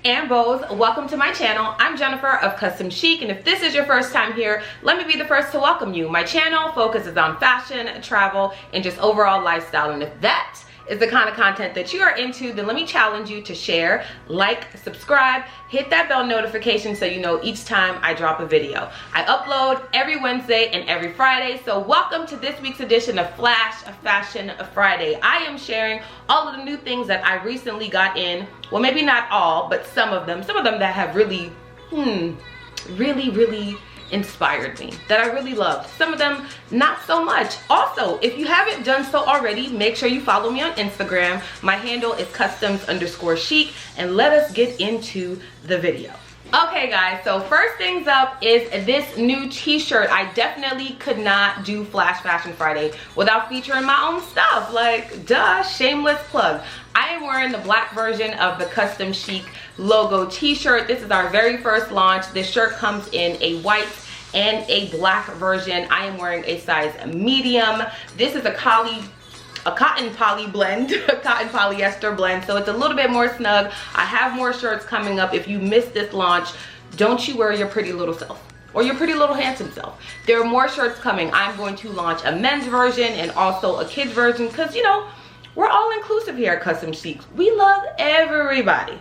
and Beaus, welcome to my channel. I'm Jennifer of Custom Chic, and if this is your first time here, let me be the first to welcome you. My channel focuses on fashion, travel, and just overall lifestyle, and if that is the kind of content that you are into, then let me challenge you to share, like, subscribe, hit that bell notification so you know each time I drop a video. I upload every Wednesday and every Friday, so welcome to this week's edition of Flash Fashion Friday. I am sharing all of the new things that I recently got in. Well, maybe not all, but some of them that have really inspired me, that I really loved. Some of them not so much. Also, if you haven't done so already, make sure you follow me on Instagram. My handle is customs_chic, and let us get into the video. Okay guys, so first things up is this new t-shirt. I definitely could not do Flash Fashion Friday without featuring my own stuff. Like, duh, shameless plug. I am wearing the black version of the Custom Chic logo t-shirt. This is our very first launch. This shirt comes in a white and a black version. I am wearing a size medium. This is a cotton poly blend, a cotton polyester blend, so it's a little bit more snug. I have more shirts coming up. If you missed this launch, don't you worry your pretty little self or your pretty little handsome self. There are more shirts coming. I'm going to launch a men's version and also a kids version because, you know, we're all inclusive here at Custom Chic. We love everybody.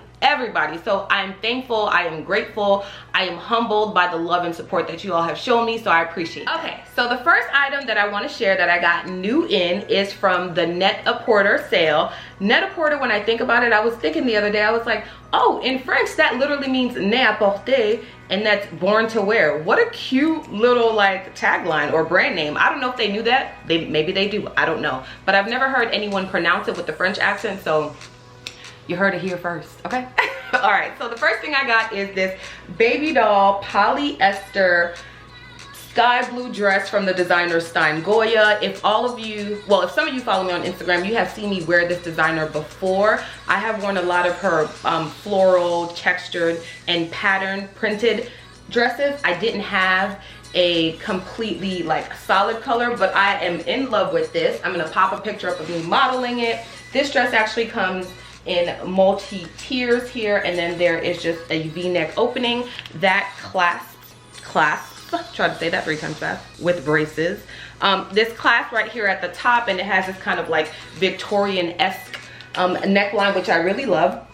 So I'm thankful, I am grateful, I am humbled by the love and support that you all have shown me, so I appreciate it. Okay, so the first item that I want to share that I got new in is from the Net-a-Porter sale. Net-a-Porter, when I think about it, I was thinking the other day, I was like, oh, in French that literally means né-à-porter, and that's born to wear. What a cute little like tagline or brand name. I don't know if they knew that. Maybe they do, I don't know, but I've never heard anyone pronounce it with the French accent, so you heard it here first, okay? All right, so the first thing I got is this baby doll polyester sky blue dress from the designer Stine Goya. If some of you follow me on Instagram, you have seen me wear this designer before. I have worn a lot of her floral, textured, and pattern printed dresses. I didn't have a completely like solid color, but I am in love with this. I'm gonna pop a picture up of me modeling it. This dress actually comes in multi-tiers here, and then there is just a v-neck opening that clasps, try to say that 3 times fast, with braces. This clasp right here at the top, and it has this kind of like Victorian-esque neckline, which I really love.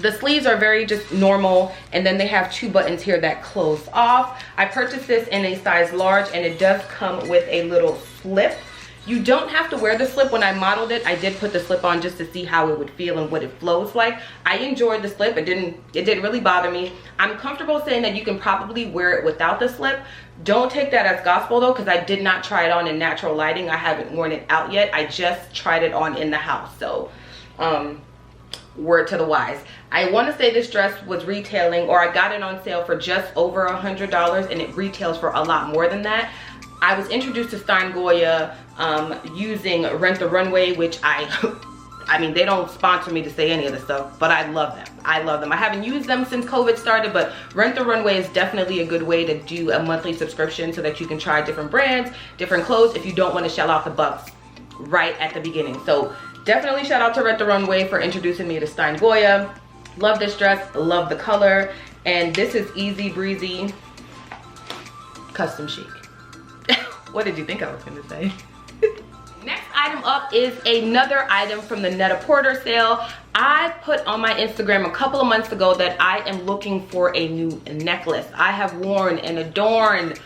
The sleeves are very just normal, and then they have 2 buttons here that close off. I purchased this in a size large, and it does come with a little slip. You don't have to wear the slip. When I modeled it, I did put the slip on just to see how it would feel and what it flows like. I enjoyed the slip. It didn't really bother me. I'm comfortable saying that you can probably wear it without the slip. Don't take that as gospel though, because I did not try it on in natural lighting. I haven't worn it out yet. I just tried it on in the house. So word to the wise. I want to say this dress was retailing, or I got it on sale for just over $100, and it retails for a lot more than that. I was introduced to Stine Goya using Renta Runway, which I mean, they don't sponsor me to say any of this stuff, but I love them. I love them. I haven't used them since COVID started, but Renta Runway is definitely a good way to do a monthly subscription so that you can try different brands, different clothes, if you don't want to shell out the bucks right at the beginning. So definitely shout out to Renta Runway for introducing me to Stine Goya. Love this dress, love the color, and this is easy breezy Custom Chic. What did you think I was gonna say? Next item up is another item from the Net-a-Porter sale. I put on my Instagram a couple of months ago that I am looking for a new necklace. I have worn and adorned,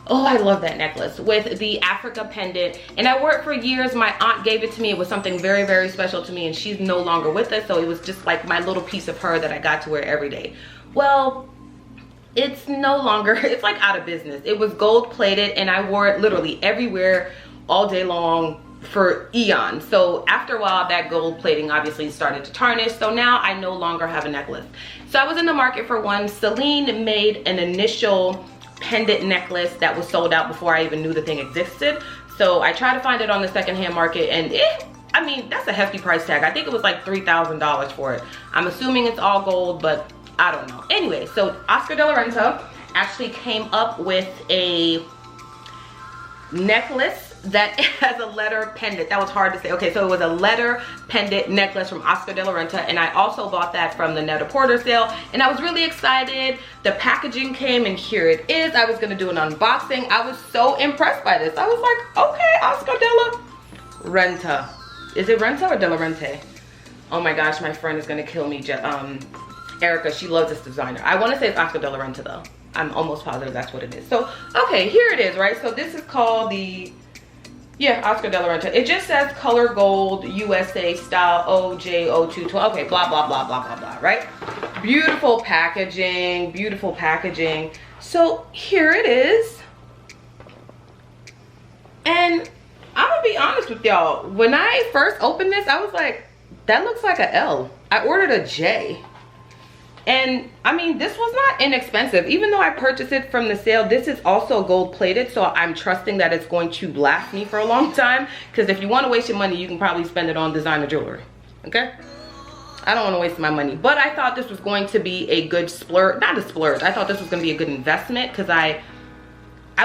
oh, I love that necklace, with the Africa pendant, and I wore it for years. My aunt gave it to me. It was something very, very special to me, and she's no longer with us, so it was just like my little piece of her that I got to wear every day. Well, it's no longer, it's like out of business. It was gold plated, and I wore it literally everywhere all day long for eons. So after a while, that gold plating obviously started to tarnish, so now I no longer have a necklace. So I was in the market for one. Celine made an initial pendant necklace that was sold out before I even knew the thing existed. So I tried to find it on the secondhand market, and I mean, that's a hefty price tag. I think it was like $3,000 for it. I'm assuming it's all gold, but I don't know. Anyway, so Oscar de la Renta actually came up with a necklace that has a letter pendant. That was hard to say. Okay, so it was a letter pendant necklace from Oscar de la Renta, and I also bought that from the Net-a-Porter sale, and I was really excited. The packaging came, and here it is. I was gonna do an unboxing. I was so impressed by this. I was like, okay, Oscar de la Renta. Is it Renta or de la Rente? Oh my gosh, my friend is gonna kill me. Erica, she loves this designer. I wanna say it's Oscar de la Renta though. I'm almost positive that's what it is. So, okay, here it is, right? So this is called the, yeah, Oscar de la Renta. It just says color gold, USA style OJ0212. Okay, blah, blah, blah, blah, blah, blah, right? Beautiful packaging, beautiful packaging. So here it is. And I'm gonna be honest with y'all. When I first opened this, I was like, that looks like a L. I ordered a J. And I mean, this was not inexpensive. Even though I purchased it from the sale, this is also gold plated, so I'm trusting that it's going to last me for a long time. Because if you want to waste your money, you can probably spend it on designer jewelry. Okay? I don't want to waste my money. But I thought this was going to be a good splurge. Not a splurge. I thought this was going to be a good investment because I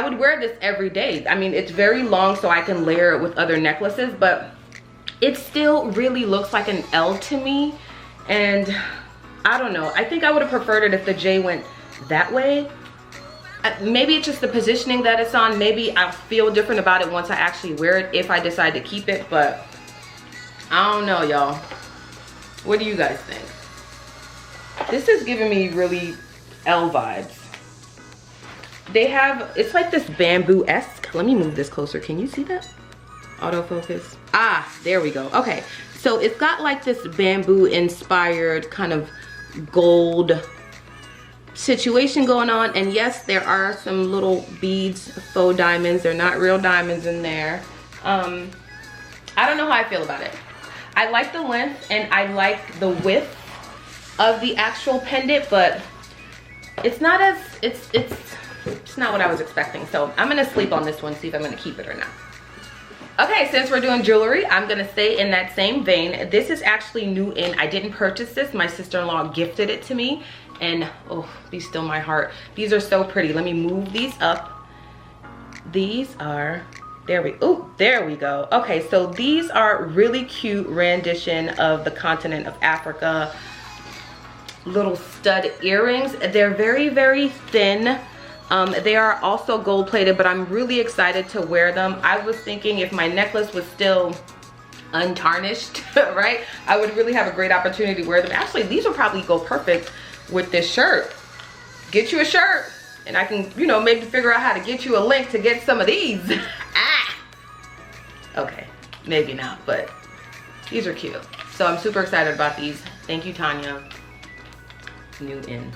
would wear this every day. I mean, it's very long, so I can layer it with other necklaces, but it still really looks like an L to me. And I don't know. I think I would have preferred it if the J went that way. Maybe it's just the positioning that it's on. Maybe I'll feel different about it once I actually wear it if I decide to keep it. But I don't know, y'all. What do you guys think? This is giving me really L vibes. They have, it's like this bamboo-esque. Let me move this closer. Can you see that? Autofocus. Ah, there we go. Okay. So it's got like this bamboo inspired kind of gold situation going on, and yes, there are some little beads, faux diamonds. They're not real diamonds in there. I don't know how I feel about it. I like the length and I like the width of the actual pendant, but it's not as it's not what I was expecting. So I'm gonna sleep on this one, see if I'm gonna keep it or not. Okay, since we're doing jewelry, I'm gonna stay in that same vein. This is actually new in, I didn't purchase this. My sister-in-law gifted it to me. And, oh, be still my heart. These are so pretty. Let me move these up. These are, there we go. Okay, so these are really cute rendition of the continent of Africa. Little stud earrings. They're very, very thin. They are also gold plated, but I'm really excited to wear them. I was thinking if my necklace was still untarnished, right, I would really have a great opportunity to wear them. Actually, these will probably go perfect with this shirt. Get you a shirt, and I can, you know, maybe figure out how to get you a link to get some of these. Okay, maybe not, but these are cute. So I'm super excited about these. Thank you, Tanya. New in.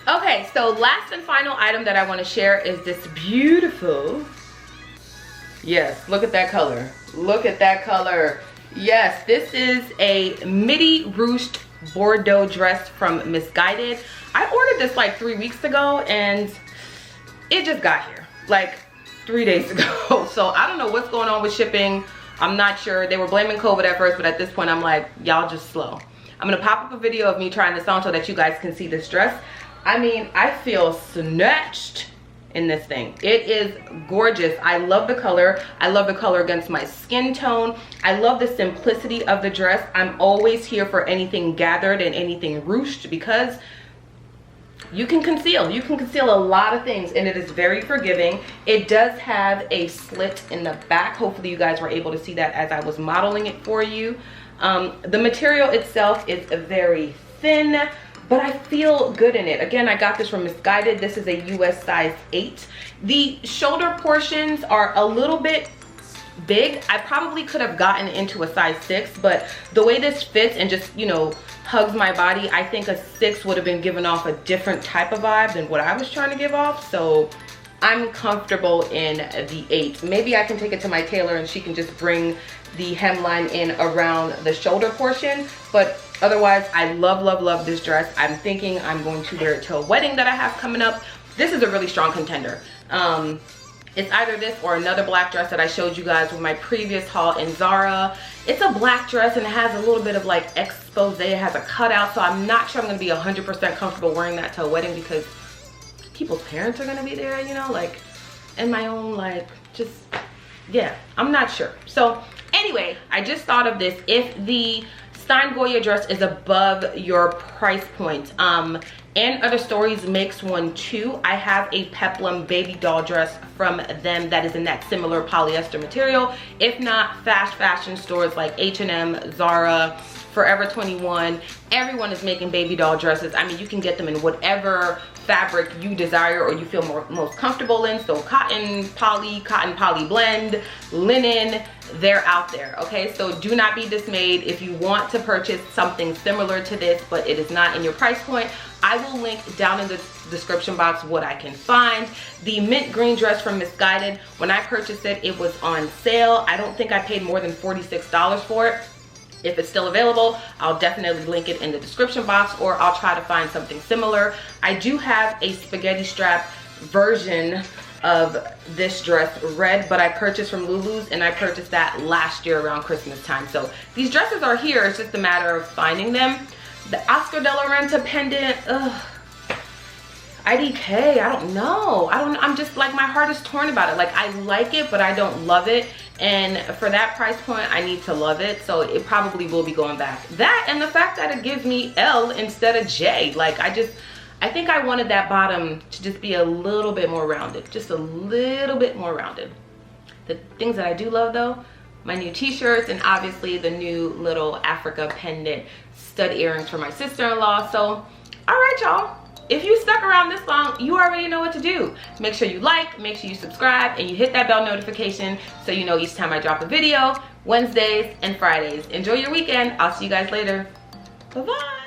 Okay, so last and final item that I want to share is this beautiful, yes, look at that color. Look at that color. Yes, this is a Midi ruched bordeaux dress from Misguided. I ordered this like 3 weeks ago and it just got here like 3 days ago. So I don't know what's going on with shipping. I'm not sure. They were blaming COVID at first, but at this point I'm like, y'all just slow. I'm gonna pop up a video of me trying this on so that you guys can see this dress. I mean, I feel snatched in this thing. It is gorgeous. I love the color. I love the color against my skin tone. I love the simplicity of the dress. I'm always here for anything gathered and anything ruched because you can conceal. You can conceal a lot of things and it is very forgiving. It does have a slit in the back. Hopefully you guys were able to see that as I was modeling it for you. The material itself is very thin, but I feel good in it. Again, I got this from Misguided. This is a US size 8. The shoulder portions are a little bit big. I probably could have gotten into a size 6, but the way this fits and just, you know, hugs my body, I think a 6 would have been giving off a different type of vibe than what I was trying to give off. So I'm comfortable in the 8. Maybe I can take it to my tailor and she can just bring the hemline in around the shoulder portion, but otherwise I love this dress. I'm thinking I'm going to wear it to a wedding that I have coming up. This is a really strong contender. It's either this or another black dress that I showed you guys with my previous haul in Zara. It's a black dress and it has a little bit of like expose. It has a cutout, so I'm not sure I'm gonna be 100% comfortable wearing that to a wedding because people's parents are gonna be there, you know, like, and my own, like, just Yeah, I'm not sure. So anyway, I just thought of this. If the Stine Goya dress is above your price point, and Other Stories makes one too. I have a peplum baby doll dress from them that is in that similar polyester material. If not, fast fashion stores like H&M, Zara, Forever 21, everyone is making baby doll dresses. I mean, you can get them in whatever fabric you desire or you feel most comfortable in. So cotton poly blend, linen, they're out there. Okay, so do not be dismayed if you want to purchase something similar to this but it is not in your price point. I will link down in the description box what I can find. The mint green dress from Missguided, when I purchased it, it was on sale. I don't think I paid more than $46 for it. If it's still available, I'll definitely link it in the description box, or I'll try to find something similar. I do have a spaghetti strap version of this dress, red, but I purchased from Lulu's, and I purchased that last year around Christmas time. So these dresses are here, it's just a matter of finding them. The Oscar de la Renta pendant, ugh. IDK, I don't know. I'm just like, my heart is torn about it. Like, I like it, but I don't love it. And for that price point, I need to love it. So it probably will be going back. That and the fact that it gives me L instead of J. Like, I think I wanted that bottom to just be a little bit more rounded. Just a little bit more rounded. The things that I do love though, my new t-shirts, and obviously the new little Africa pendant stud earrings for my sister-in-law. So, all right, y'all. If you stuck around this long, you already know what to do. Make sure you like, make sure you subscribe, and you hit that bell notification so you know each time I drop a video, Wednesdays and Fridays. Enjoy your weekend. I'll see you guys later. Bye-bye.